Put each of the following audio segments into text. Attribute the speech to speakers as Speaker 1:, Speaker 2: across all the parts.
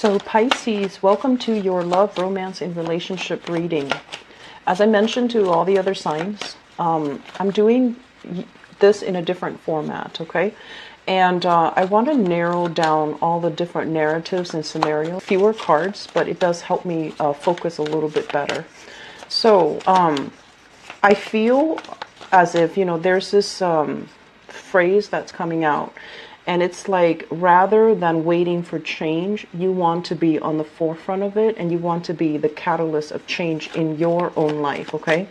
Speaker 1: So Pisces, welcome to your love, romance, and relationship reading. As I mentioned to all the other signs, I'm doing this in a different format, okay? And I want to narrow down all the different narratives and scenarios. Fewer cards, but it does help me focus a little bit better. So I feel as if, there's this phrase that's coming out. And it's like, rather than waiting for change, you want to be on the forefront of it, and you want to be the catalyst of change in your own life, okay?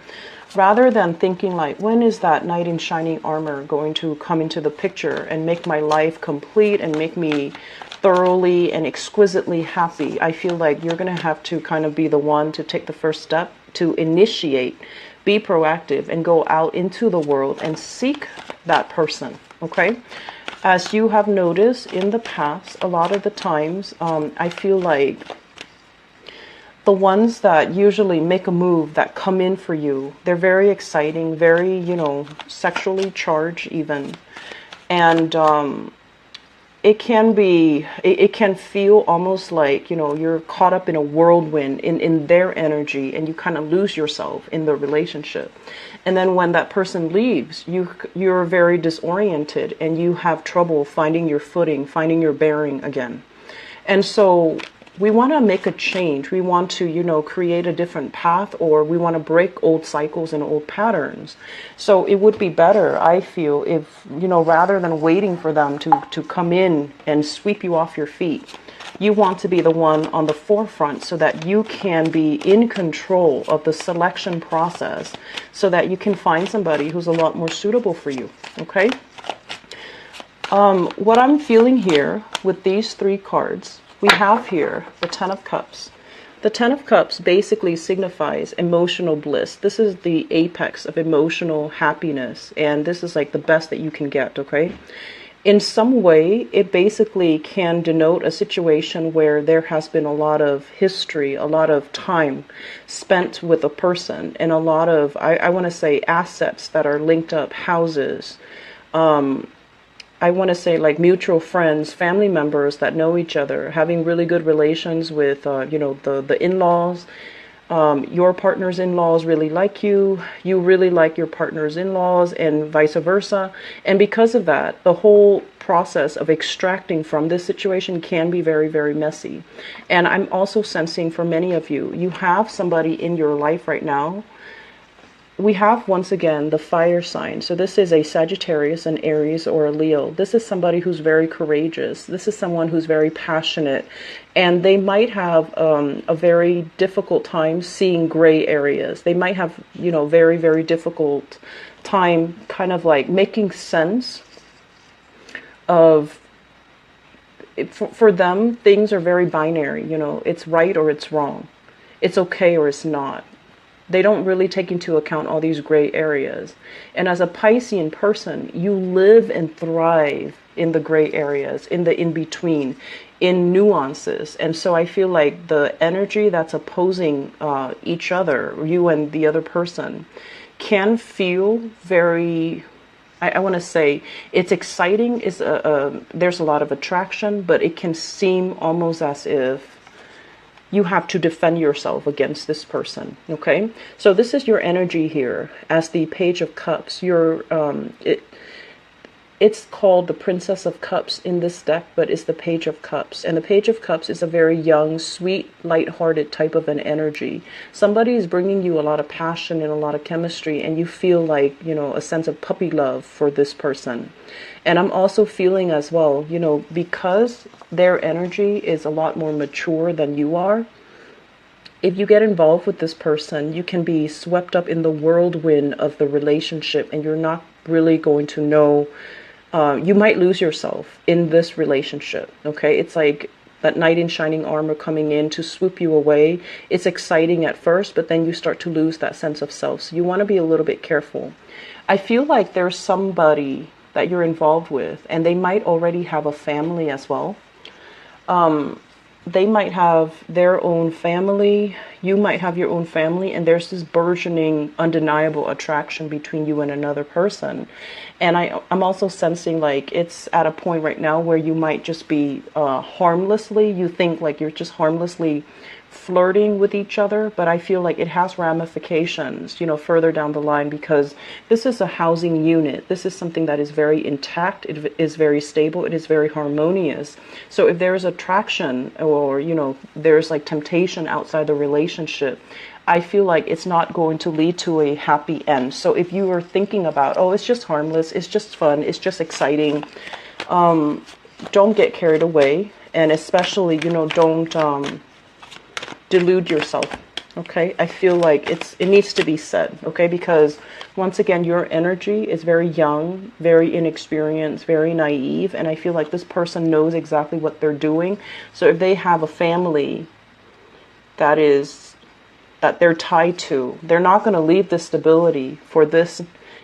Speaker 1: Rather than thinking like, when is that knight in shining armor going to come into the picture and make my life complete and make me thoroughly and exquisitely happy, I feel like you're going to have to kind of be the one to take the first step to initiate, be proactive, and go out into the world and seek that person, okay? As you have noticed in the past, a lot of the times, I feel like the ones that usually make a move, that come in for you, they're very exciting, very, sexually charged even. And it can be, it can feel almost like, you're caught up in a whirlwind in their energy, and you kind of lose yourself in the relationship. And then when that person leaves, you're very disoriented, and you have trouble finding your footing, finding your bearing again. And so we want to make a change. We want to, create a different path, or we want to break old cycles and old patterns. So it would be better, I feel, if, rather than waiting for them to come in and sweep you off your feet, you want to be the one on the forefront so that you can be in control of the selection process, so that you can find somebody who's a lot more suitable for you, okay? What I'm feeling here with these three cards, we have here the Ten of Cups. The Ten of Cups basically signifies emotional bliss. This is the apex of emotional happiness, and this is like the best that you can get, okay? In some way, it basically can denote a situation where there has been a lot of history, a lot of time spent with a person, and a lot of, I want to say, assets that are linked up, houses, I want to say like mutual friends, family members that know each other, having really good relations with, the in-laws. Your partner's in-laws really like you. You really like your partner's in-laws, and vice versa. And because of that, the whole process of extracting from this situation can be very, very messy. And I'm also sensing for many of you, you have somebody in your life right now. We have, once again, the fire sign. So this is a Sagittarius, an Aries, or a Leo. This is somebody who's very courageous. This is someone who's very passionate. And they might have a very difficult time seeing gray areas. They might have, very, very difficult time kind of like making sense of, for them, things are very binary. It's right or it's wrong. It's okay or it's not. They don't really take into account all these gray areas. And as a Piscean person, you live and thrive in the gray areas, in the in-between, in nuances. And so I feel like the energy that's opposing each other, you and the other person, can feel very, I want to say, it's exciting. There's a lot of attraction, but it can seem almost as if you have to defend yourself against this person, okay? So this is your energy here as the Page of Cups. It's called the Princess of Cups in this deck, but it's the Page of Cups. And the Page of Cups is a very young, sweet, lighthearted type of an energy. Somebody is bringing you a lot of passion and a lot of chemistry, and you feel like, a sense of puppy love for this person. And I'm also feeling as well, because their energy is a lot more mature than you are, if you get involved with this person, you can be swept up in the whirlwind of the relationship, and you're not really going to know. You might lose yourself in this relationship, okay? It's like that knight in shining armor coming in to swoop you away. It's exciting at first, but then you start to lose that sense of self. So you want to be a little bit careful. I feel like there's somebody that you're involved with, and they might already have a family as well. they might have their own family, you might have your own family, and there's this burgeoning, undeniable attraction between you and another person. And I'm also sensing like it's at a point right now where you might just be harmlessly, you think like you're just harmlessly flirting with each other, but I feel like it has ramifications, you know, further down the line, because this is a housing unit. This is something that is very intact. It is very stable. It is very harmonious. So if there's attraction, or, you know, there's like temptation outside the relationship, I feel like it's not going to lead to a happy end. So if you are thinking about, oh, it's just harmless, it's just fun, it's just exciting, don't get carried away. And especially, you know, don't delude yourself. Okay, I feel like it needs to be said. Okay, because once again, your energy is very young, very inexperienced, very naive, and I feel like this person knows exactly what they're doing. So if they have a family that they're tied to, they're not going to leave the stability for this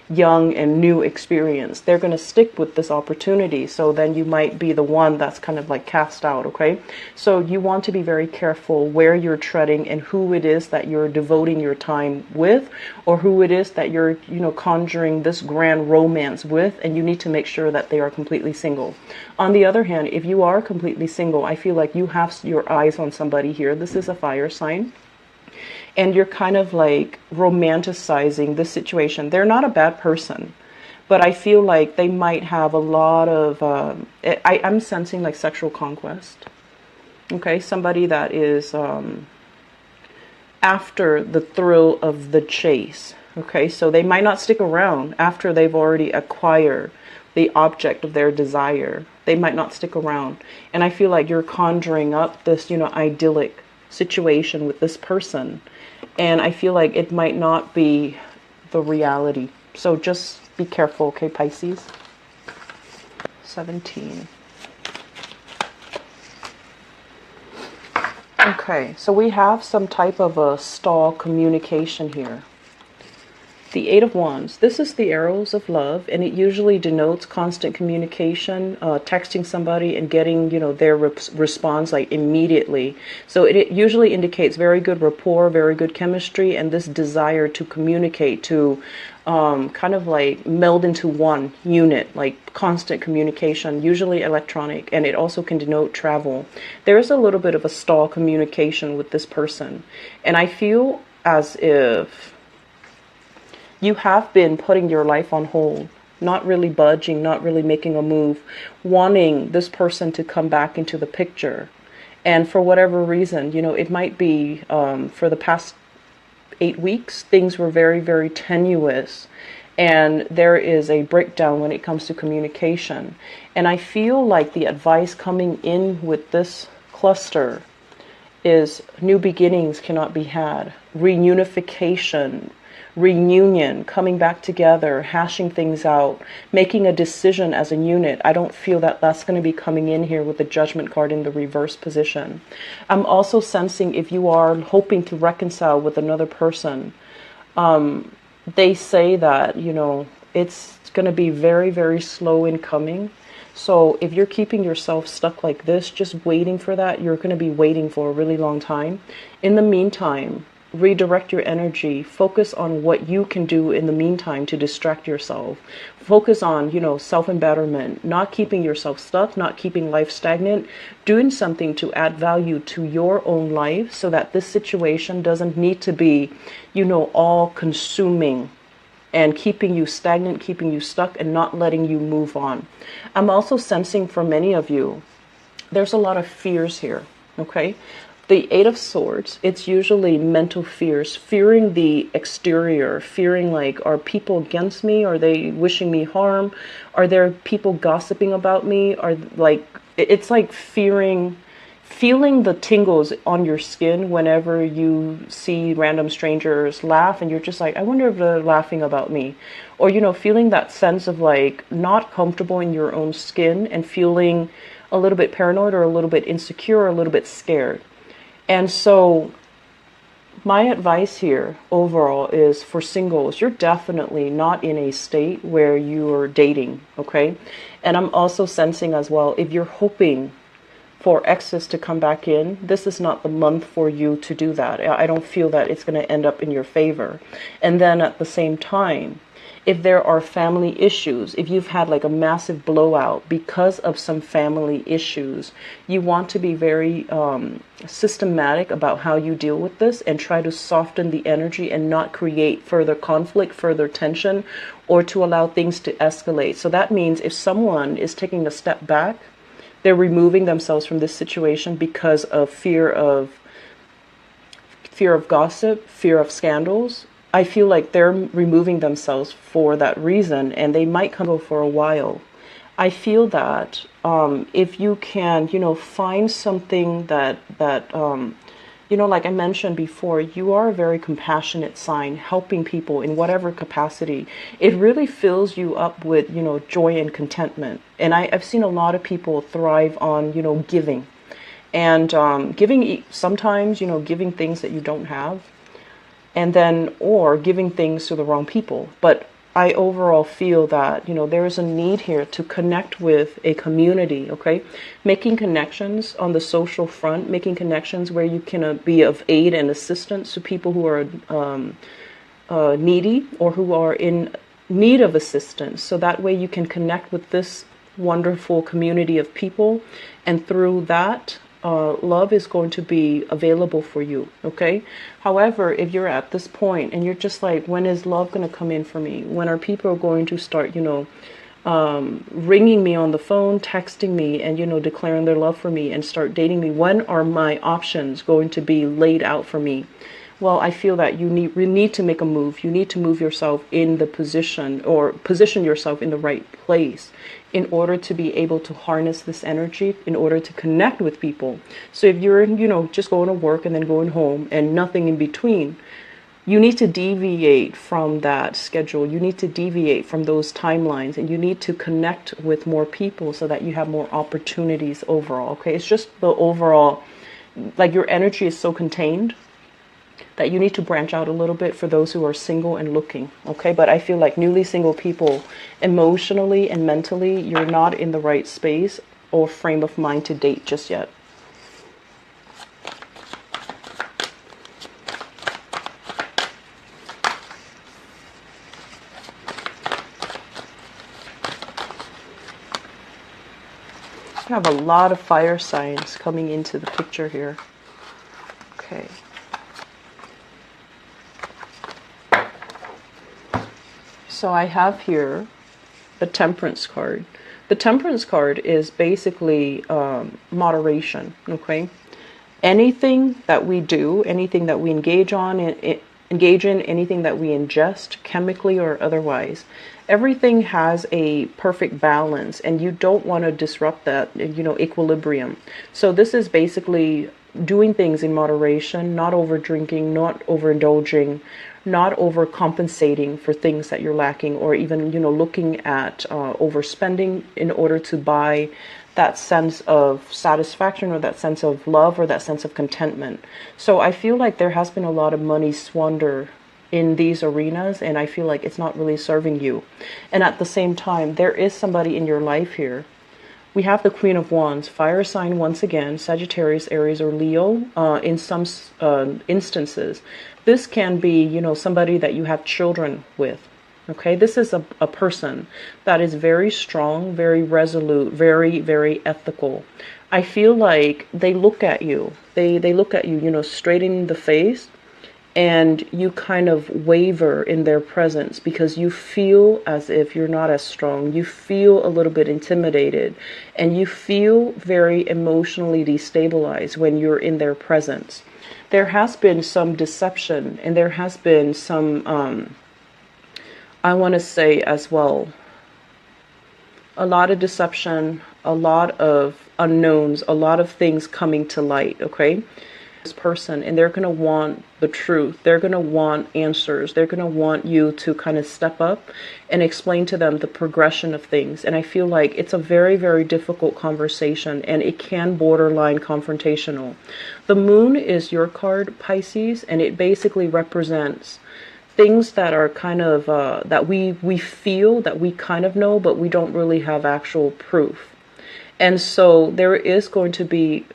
Speaker 1: young and new experience. They're going to stick with this opportunity. So then you might be the one that's kind of like cast out. Okay, so you want to be very careful where you're treading and who it is that you're devoting your time with, or who it is that you're, you know, conjuring this grand romance with, and you need to make sure that they are completely single. On the other hand, if you are completely single, I feel like you have your eyes on somebody here. This is a fire sign. And you're kind of like romanticizing this situation. They're not a bad person, but I feel like they might have a lot of, I'm sensing like sexual conquest. Okay, somebody that is after the thrill of the chase. Okay, so they might not stick around after they've already acquired the object of their desire. They might not stick around. And I feel like you're conjuring up this, you know, idyllic situation with this person. And I feel like it might not be the reality. So just be careful, okay, Pisces? 17. Okay, so we have some type of a stall communication here. The Eight of Wands. This is the arrows of love, and it usually denotes constant communication, texting somebody and getting, you know, their response like immediately. So it usually indicates very good rapport, very good chemistry, and this desire to communicate, to kind of like meld into one unit, like constant communication, usually electronic, and it also can denote travel. There is a little bit of a stall communication with this person, and I feel as if you have been putting your life on hold, not really budging, not really making a move, wanting this person to come back into the picture. And for whatever reason, you know, it might be for the past 8 weeks, things were very, very tenuous. And there is a breakdown when it comes to communication. And I feel like the advice coming in with this cluster is new beginnings cannot be had, reunification, reunion, coming back together, hashing things out, making a decision as a unit. I don't feel that that's going to be coming in here with the Judgment card in the reverse position. I'm also sensing if you are hoping to reconcile with another person, they say that, you know, it's going to be very, very slow in coming. So if you're keeping yourself stuck like this, just waiting for that, you're going to be waiting for a really long time. In the meantime, redirect your energy, focus on what you can do in the meantime to distract yourself. Focus on, you know, self-embetterment, not keeping yourself stuck, not keeping life stagnant, doing something to add value to your own life so that this situation doesn't need to be, you know, all consuming and keeping you stagnant, keeping you stuck, and not letting you move on. I'm also sensing for many of you, there's a lot of fears here, okay? The Eight of Swords, it's usually mental fears, fearing the exterior, fearing like, are people against me? Are they wishing me harm? Are there people gossiping about me? Are like, it's like feeling the tingles on your skin whenever you see random strangers laugh and you're just like, I wonder if they're laughing about me. Or, you know, feeling that sense of like not comfortable in your own skin and feeling a little bit paranoid or a little bit insecure or a little bit scared. And so my advice here overall is for singles, you're definitely not in a state where you're dating, okay? And I'm also sensing as well, if you're hoping for excess to come back in, this is not the month for you to do that. I don't feel that it's going to end up in your favor. And then at the same time, if there are family issues, if you've had like a massive blowout because of some family issues, you want to be very systematic about how you deal with this and try to soften the energy and not create further conflict, further tension, or to allow things to escalate. So that means if someone is taking a step back, they're removing themselves from this situation because of fear of gossip, fear of scandals. I feel like they're removing themselves for that reason, and they might come for a while. I feel that if you can, find something that like I mentioned before, you are a very compassionate sign, helping people in whatever capacity. It really fills you up with, joy and contentment. And I've seen a lot of people thrive on, giving. And giving sometimes, giving things that you don't have. And then, or giving things to the wrong people. But I overall feel that, there is a need here to connect with a community, okay? Making connections on the social front, making connections where you can be of aid and assistance to people who are needy or who are in need of assistance. So that way you can connect with this wonderful community of people. And through that, love is going to be available for you, okay? However, if you're at this point and you're just like, when is love going to come in for me? When are people going to start, ringing me on the phone, texting me, and, declaring their love for me and start dating me? When are my options going to be laid out for me? Well, I feel that you need to make a move. You need to move yourself in the position, or position yourself in the right place in order to be able to harness this energy, in order to connect with people. So if you're, just going to work and then going home and nothing in between, you need to deviate from that schedule. You need to deviate from those timelines, and you need to connect with more people so that you have more opportunities overall. Okay, it's just the overall, like, your energy is so contained that you need to branch out a little bit for those who are single and looking, okay? But I feel like newly single people, emotionally and mentally, you're not in the right space or frame of mind to date just yet. I have a lot of fire signs coming into the picture here. Okay. So I have here the Temperance card. The Temperance card is basically moderation, okay? Anything that we do, anything that we engage in, anything that we ingest, chemically or otherwise, everything has a perfect balance, and you don't want to disrupt that, equilibrium. So this is basically doing things in moderation, not over drinking, not overindulging, not overcompensating for things that you're lacking, or even, looking at overspending in order to buy that sense of satisfaction or that sense of love or that sense of contentment. So I feel like there has been a lot of money squandered in these arenas, and I feel like it's not really serving you. And at the same time, there is somebody in your life here. We have the Queen of Wands, fire sign once again, Sagittarius, Aries, or Leo. In some instances, this can be, somebody that you have children with. Okay, this is a person that is very strong, very resolute, very, very ethical. I feel like they look at you. They look at you, straight in the face, and you kind of waver in their presence because you feel as if you're not as strong. You feel a little bit intimidated, and you feel very emotionally destabilized when you're in their presence. There has been some deception, and there has been some, I want to say as well, a lot of deception, a lot of unknowns, a lot of things coming to light, okay? Person, and they're going to want the truth. They're going to want answers. They're going to want you to kind of step up and explain to them the progression of things. And I feel like it's a very, very difficult conversation, and it can borderline confrontational. The moon is your card, Pisces, and it basically represents things that are kind of that we feel, that we kind of know, but we don't really have actual proof. And so there is going to be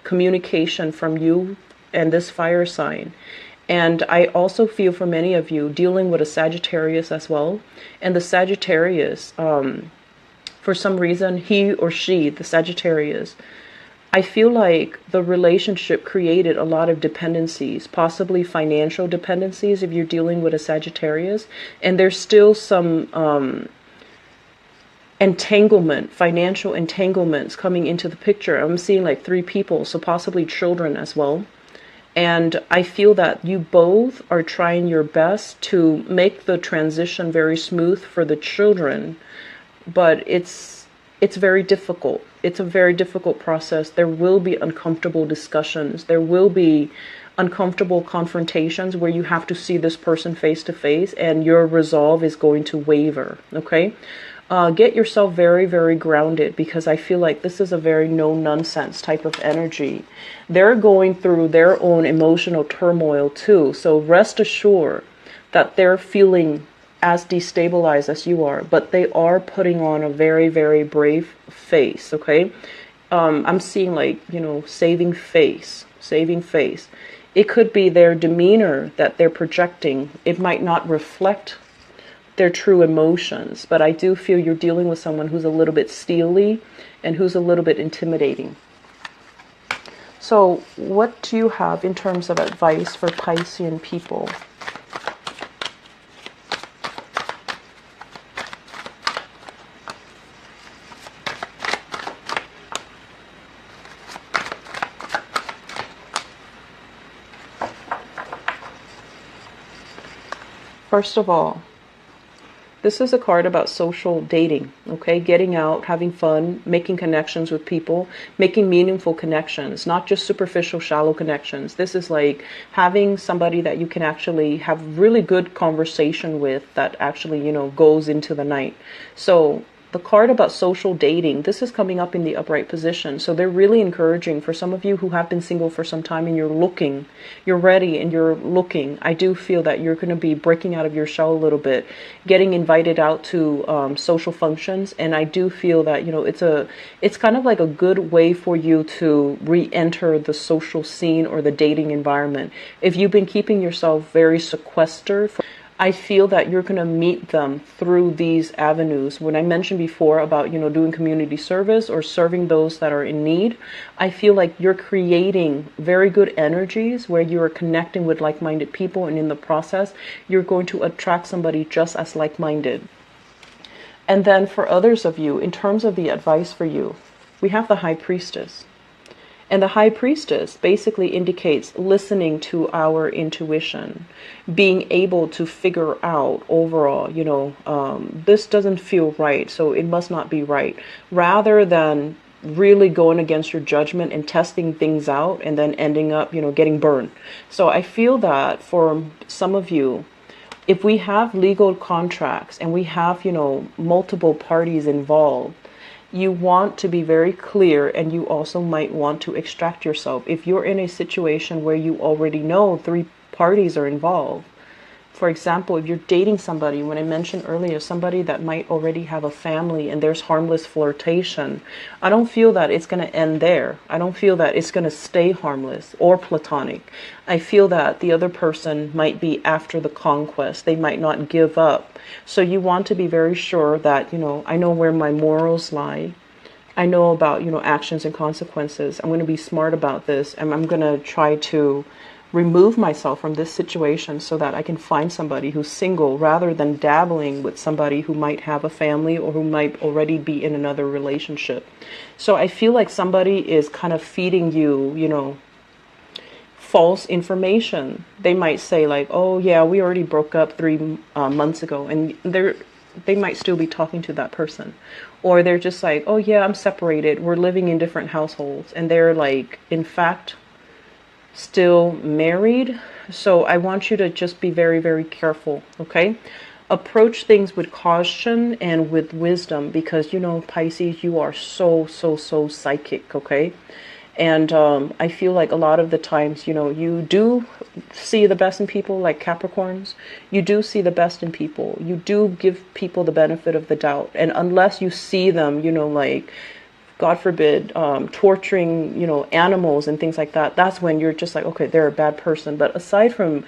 Speaker 1: communication from you and this fire sign. And I also feel for many of you dealing with a Sagittarius as well. And the Sagittarius, for some reason, he or she, the Sagittarius, I feel like the relationship created a lot of dependencies, possibly financial dependencies if you're dealing with a Sagittarius. And there's still some entanglement, financial entanglements coming into the picture. I'm seeing like 3 people, so possibly children as well. And I feel that you both are trying your best to make the transition very smooth for the children, but it's very difficult. It's a very difficult process. There will be uncomfortable discussions. There will be uncomfortable confrontations where you have to see this person face to face and your resolve is going to waver, okay? Get yourself very, very grounded, because I feel like this is a very no-nonsense type of energy. They're going through their own emotional turmoil too. So rest assured that they're feeling as destabilized as you are, but they are putting on a very, very brave face, okay? I'm seeing like, you know, saving face. It could be their demeanor that they're projecting. It might not reflect their true emotions, but I do feel you're dealing with someone who's a little bit steely and who's a little bit intimidating. So what do you have in terms of advice for Piscean people? First of all, this is a card about social dating, okay? Getting out, having fun, making connections with people, making meaningful connections, not just superficial, shallow connections. This is like having somebody that you can actually have really good conversation with that actually, you know, goes into the night. So the card about social dating, this is coming up in the upright position. So they're really encouraging for some of you who have been single for some time and you're looking, you're ready and you're looking. I do feel that you're going to be breaking out of your shell a little bit, getting invited out to social functions. And I do feel that, you know, it's kind of like a good way for you to re-enter the social scene or the dating environment. If you've been keeping yourself very sequestered, I feel that you're going to meet them through these avenues. When I mentioned before about, you know, doing community service or serving those that are in need, I feel like you're creating very good energies where you are connecting with like-minded people, and in the process, you're going to attract somebody just as like-minded. And then for others of you, in terms of the advice for you, we have the High Priestess. And the High Priestess basically indicates listening to our intuition, being able to figure out overall, you know, this doesn't feel right, so it must not be right, rather than really going against your judgment and testing things out and then ending up, you know, getting burned. So I feel that for some of you, if we have legal contracts and we have, you know, multiple parties involved, you want to be very clear, and you also might want to extract yourself. If you're in a situation where you already know 3 parties are involved, for example, if you're dating somebody, when I mentioned earlier, somebody that might already have a family and there's harmless flirtation, I don't feel that it's going to end there. I don't feel that it's going to stay harmless or platonic. I feel that the other person might be after the conquest. They might not give up. So you want to be very sure that, you know, I know where my morals lie. I know about, you know, actions and consequences. I'm going to be smart about this, and I'm going to try to remove myself from this situation so that I can find somebody who's single, rather than dabbling with somebody who might have a family or who might already be in another relationship. So I feel like somebody is kind of feeding you, you know, false information. They might say like, oh yeah, we already broke up 3 months ago, and they might still be talking to that person. Or they're just like, oh yeah, I'm separated, we're living in different households, and they're like, in fact, still married. So I want you to just be very, very careful, okay? Approach things with caution and with wisdom, because, you know, Pisces, you are so psychic, okay? And I feel like a lot of the times, you know, you do see the best in people, like Capricorns. You do see the best in people. You do give people the benefit of the doubt. And unless you see them, you know, like God forbid, torturing, you know, animals and things like that, that's when you're just like, okay, they're a bad person. But aside from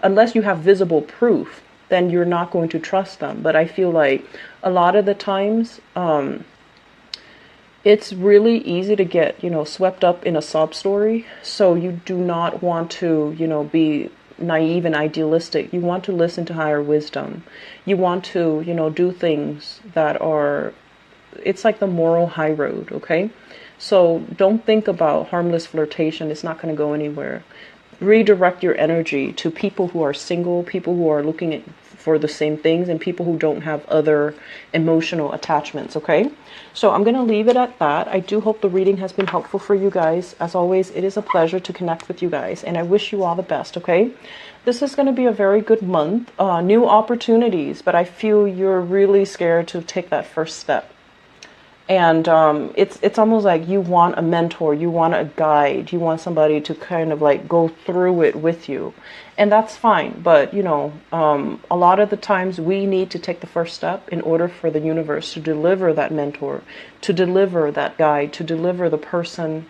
Speaker 1: unless you have visible proof, then you're not going to trust them. But I feel like a lot of the times, it's really easy to get, you know, swept up in a sob story. So you do not want to, you know, be naive and idealistic. You want to listen to higher wisdom. You want to, you know, do things that are, it's like the moral high road, okay? So don't think about harmless flirtation. It's not going to go anywhere. Redirect your energy to people who are single, people who are looking for the same things, and people who don't have other emotional attachments, okay? So I'm going to leave it at that. I do hope the reading has been helpful for you guys. As always, it is a pleasure to connect with you guys, and I wish you all the best, okay? This is going to be a very good month. New opportunities, but I feel you're really scared to take that first step. And it's almost like you want a mentor, you want a guide, you want somebody to kind of like go through it with you. And that's fine. But, you know, a lot of the times we need to take the first step in order for the universe to deliver that mentor, to deliver that guide, to deliver the person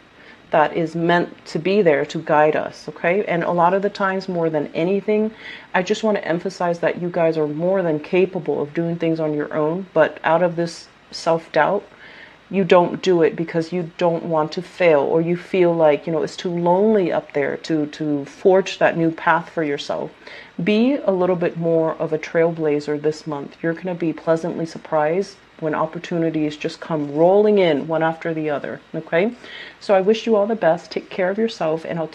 Speaker 1: that is meant to be there to guide us, okay? And a lot of the times, more than anything, I just want to emphasize that you guys are more than capable of doing things on your own, but out of this self-doubt, you don't do it because you don't want to fail, or you feel like, you know, it's too lonely up there to forge that new path for yourself. Be a little bit more of a trailblazer this month. You're going to be pleasantly surprised when opportunities just come rolling in one after the other, okay? So I wish you all the best. Take care of yourself, and I'll talk